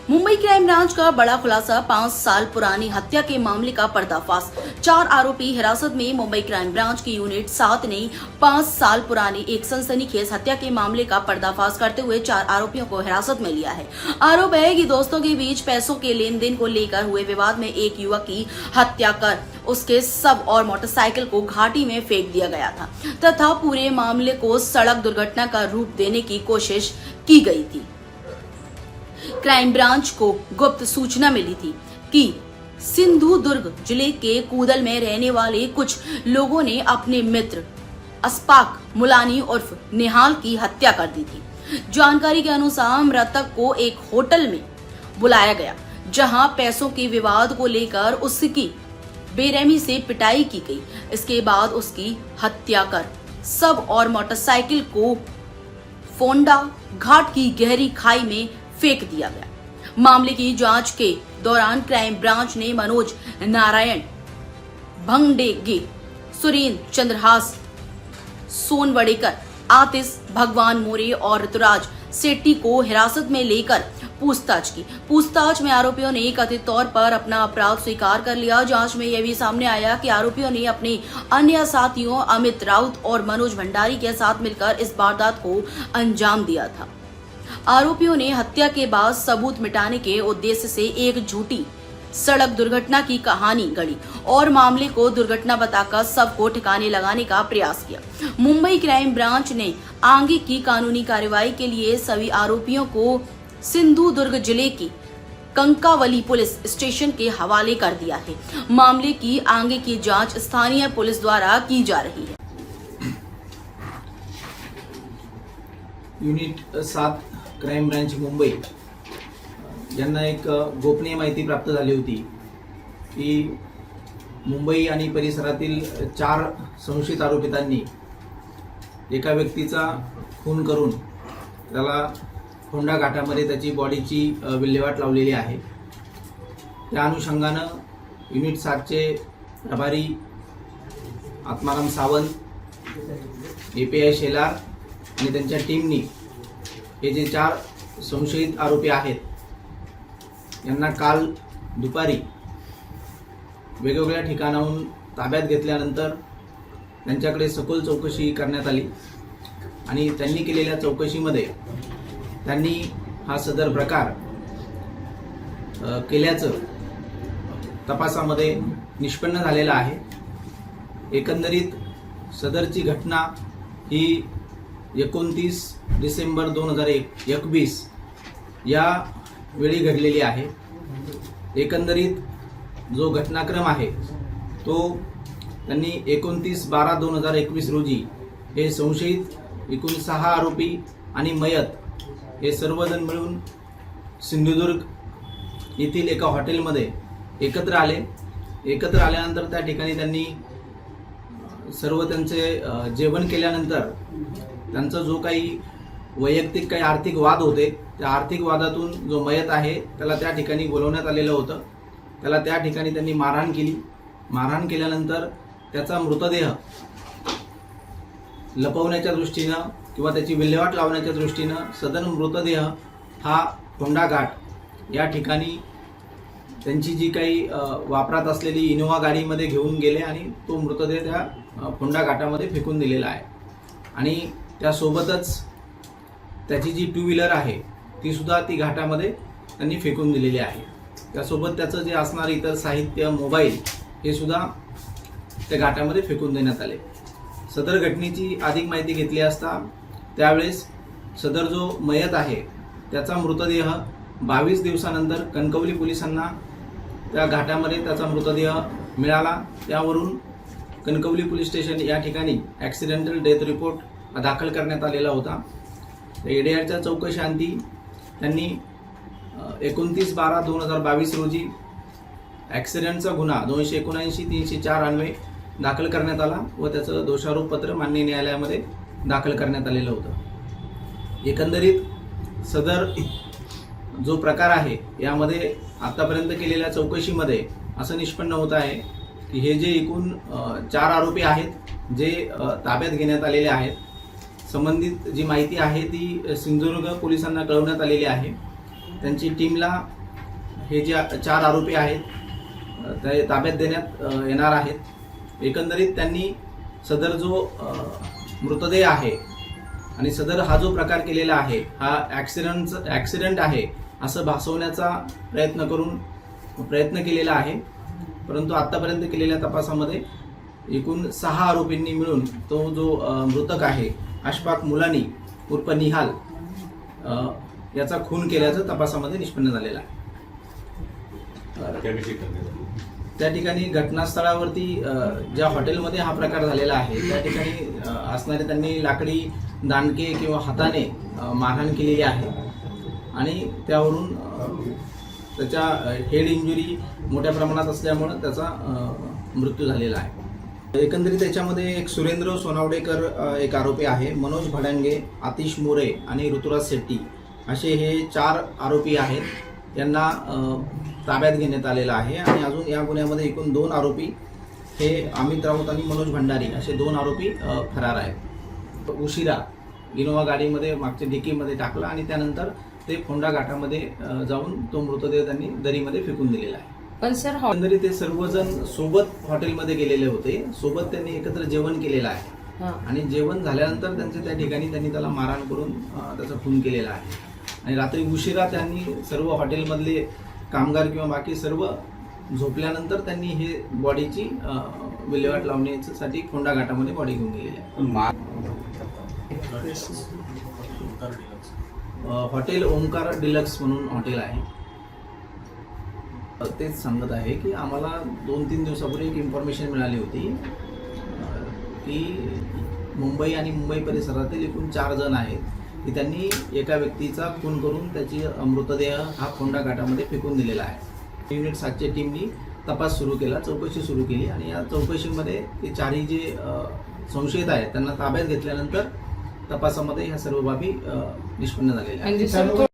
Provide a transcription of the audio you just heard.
Mumbai crime branch का बड़ा खुलासा, 5 साल पुरानी हत्या के मामले का पर्दाफाश। 4 आरोपी हिरासत में। मुंबई क्राइम ब्रांच की यूनिट 7 ने 5 साल पुरानी एक सनसनीखेज हत्या के मामले का पर्दाफाश करते हुए 4 आरोपियों को हिरासत में लिया है। आरोप है कि दोस्तों के बीच पैसों के लेन देन को लेकर हुए विवाद में एक युवक की हत्या कर उसके शव और मोटरसाइकिल को घाटी में फेंक दिया गया था तथा पूरे मामले को सड़क दुर्घटना का रूप देने की कोशिश की गई थी। क्राइम ब्रांच को गुप्त सूचना मिली थी कि सिंधुदुर्ग जिले के कूदल में रहने वाले कुछ लोगों ने अपने मित्र अस्पाक मुलानी उर्फ निहाल की हत्या कर दी थी। जानकारी के अनुसार मृतक को एक होटल में बुलाया गया, जहां पैसों के विवाद को लेकर उसकी बेरहमी से पिटाई की गई। इसके बाद उसकी हत्या कर शव और मोटरसाइकिल को फोंडा घाट की गहरी खाई में फेंक दिया गया। मामले की जांच के दौरान क्राइम ब्रांच ने मनोज नारायण भंगडेगे, सुरेंद्र चंद्रहास सोनवड़ेकर, आतिश भगवान मोरे और ऋतुराज सेट्टी को हिरासत में लेकर पूछताछ की। पूछताछ में आरोपियों ने कथित तौर पर अपना अपराध स्वीकार कर लिया। जांच में यह भी सामने आया कि आरोपियों ने अपने अन्य साथियों अमित राउत और मनोज भंडारी के साथ मिलकर इस वारदात को अंजाम दिया था। आरोपियों ने हत्या के बाद सबूत मिटाने के उद्देश्य से एक झूठी सड़क दुर्घटना की कहानी गढ़ी और मामले को दुर्घटना बताकर शव को ठिकाने लगाने का प्रयास किया। मुंबई क्राइम ब्रांच ने आगे की कानूनी कार्रवाई के लिए सभी आरोपियों को सिंधुदुर्ग जिले की कंकावली पुलिस स्टेशन के हवाले कर दिया है। मामले की आगे की जांच स्थानीय पुलिस द्वारा की जा रही है। युनिट 7 क्राइम ब्रांच मुंबई यांना एक गोपनीय माहिती प्राप्त झाली होती की मुंबई आणि परिसरातील 4 संशयित आरोपितांनी एका व्यक्तीचा खून करून त्याला फोंडा घाटामध्ये त्याची बॉडीची विल्हेवाट लावलेली आहे। त्या अनुषंगानं युनिट 7चे प्रभारी आत्माराम सावंत, API शेलार आणि त्यांच्या टीमनी हे जे 4 संशयित आरोपी आहेत यांना काल दुपारी वेगवेगळ्या ठिकाणाहून ताब्यात घेतल्यानंतर त्यांच्याकडे सखोल चौकशी करण्यात आली आणि त्यांनी केलेल्या चौकशीमध्ये त्यांनी हा सदर प्रकार केल्याचं तपासामध्ये निष्पन्न झालेलं आहे। एकंदरीत सदरची घटना ही 29 डिसेंबर 2021 या वेळी घडलेली आहे। एकंदरीत जो घटनाक्रम आहे तो त्यांनी 29/12/2021 रोजी हे संशयित एकूण 6 आरोपी आणि मयत हे सर्वजण मिळून सिंधुदुर्ग येथील एका हॉटेलमध्ये एकत्र आले। एकत्र आल्यानंतर त्या ठिकाणी त्यांनी सर्व त्यांचे जेवण केल्यानंतर त्यांचा जो काही वैयक्तिक काही आर्थिक वाद होते त्या आर्थिक वादातून जो मयत आहे त्याला त्या ठिकाणी बोलवण्यात आलेलं होतं। त्याला त्या ठिकाणी त्यांनी मारहाण केली। मारहाण केल्यानंतर त्याचा मृतदेह लपवण्याच्या दृष्टीनं किंवा त्याची विल्हेवाट लावण्याच्या दृष्टीनं सदर मृतदेह हा फोंडा घाट या ठिकाणी त्यांची जी काही वापरात असलेली इनोवा गाडीमध्ये घेऊन गेले आणि तो मृतदेह त्या फोंडा घाटामध्ये फेकून दिलेला आहे। आणि त्यासोबतच त्याची जी 2 व्हीलर आहे ती सुद्धा ती घाटामध्ये त्यांनी फेकून दिलेली आहे। त्यासोबत त्याचं जे असणारं इतर साहित्य, मोबाईल हे सुद्धा त्या घाटामध्ये फेकून देण्यात आले। सदर घटनेची अधिक माहिती घेतली असता त्यावेळेस सदर जो मयत आहे त्याचा मृतदेह 22 दिवसानंतर कणकवली पोलिसांना त्या घाटामध्ये त्याचा मृतदेह मिळाला। त्यावरून कणकवली पोलीस स्टेशन या ठिकाणी ॲक्सिडेंटल डेथ रिपोर्ट दाखल करण्यात आलेला होता। ADRच्या चौकशीअंती त्यांनी 29/12/2022 रोजी ॲक्सिडेंटचा गुन्हा 279-304 अन्वये दाखल करण्यात आला व त्याचं दोषारोपपत्र माननीय न्यायालयामध्ये दाखल करण्यात आलेलं होतं। एकंदरीत सदर जो प्रकार आहे यामध्ये आतापर्यंत केलेल्या चौकशीमध्ये असं निष्पन्न होत आहे की हे जे एकूण 4 आरोपी आहेत जे ताब्यात घेण्यात आलेले आहेत, संबंधित जी माहिती आहे ती सिंधुदुर्ग पोलिसांना कळवण्यात आलेली आहे। त्यांची टीमला हे जे 4 आरोपी आहेत ते ताब्यात देण्यात येणार आहेत. एकंदरीत त्यांनी सदर जो मृतदेह आहे आणि सदर हा जो प्रकार केलेला आहे हा ॲक्सिडेंट आहे असं भासवण्याचा प्रयत्न केलेला आहे. परंतु आत्तापर्यंत केलेल्या तपासामध्ये एकूण 6 आरोपींनी मिळून तो जो मृतक आहे अशफाक मुलानी उर्फ निहाल याचा खून केल्याचं तपासामध्ये निष्पन्न झालेलं आहे. त्या ठिकाणी घटनास्थळावरती ज्या हॉटेलमध्ये हा प्रकार झालेला आहे त्या ठिकाणी असणारे त्यांनी लाकडी दांडके किंवा हाताने मारहाण केलेली आहे आणि त्यावरून त्याच्या हेड इंजुरी मोठ्या प्रमाणात असल्यामुळे त्याचा मृत्यू झालेला आहे. एकंदरीत त्याच्यामध्ये एक सुरेंद्र सोनावडेकर एक आरोपी आहे, मनोज भडांगे, आतिश मोरे आणि ऋतुराज शेट्टी असे हे 4 आरोपी आहेत. यांना ताब्यात घेण्यात आलेला आहे आणि अजून या गुन्ह्यामध्ये एकूण 2 आरोपी हे अमित राऊत आणि मनोज भंडारी असे 2 आरोपी फरार आहेत. उशिरा इनोवा गाडीमध्ये मागच्या डिकीमध्ये टाकला आणि त्यानंतर ते फोंडा घाटामध्ये जाऊन तो मृतदेह त्यांनी दरीमध्ये फेकून दिलेला आहे. पण सर एकंदरीत ते सर्वजण सोबत हॉटेलमध्ये गेलेले होते, सोबत त्यांनी एकत्र जेवण केलेलं आहे आणि जेवण झाल्यानंतर त्या ठिकाणी त्यांनी त्याला मारहाण करून त्याचा खून केलेला आहे आणि रात्री उशिरा त्यांनी सर्व हॉटेलमधले कामगार किंवा बाकी सर्व झोपल्यानंतर त्यांनी हे बॉडीची विल्हेवाट लावण्यासाठी फोंडा घाटामध्ये बॉडी घेऊन गेलेली आहे. हॉटेल ओंकार डिलक्स म्हणून हॉटेल आहे. तेच सांगत आहे की आम्हाला 2-3 दिवसापूर्वी एक इन्फॉर्मेशन मिळाली होती की मुंबई आणि मुंबई परिसरातील एकूण 4 जण आहेत की त्यांनी एका व्यक्तीचा खून करून त्याची मृतदेह हा फोंडा घाटामध्ये फेकून दिलेला आहे. युनिट 7च्या टीमनी तपास सुरू केला, चौकशी सुरू केली आणि या चौकशीमध्ये ते 4ही जे संशयित आहेत त्यांना ताब्यात घेतल्यानंतर तपासामध्ये ह्या सर्व बाबी निष्पन्न झालेल्या आहेत.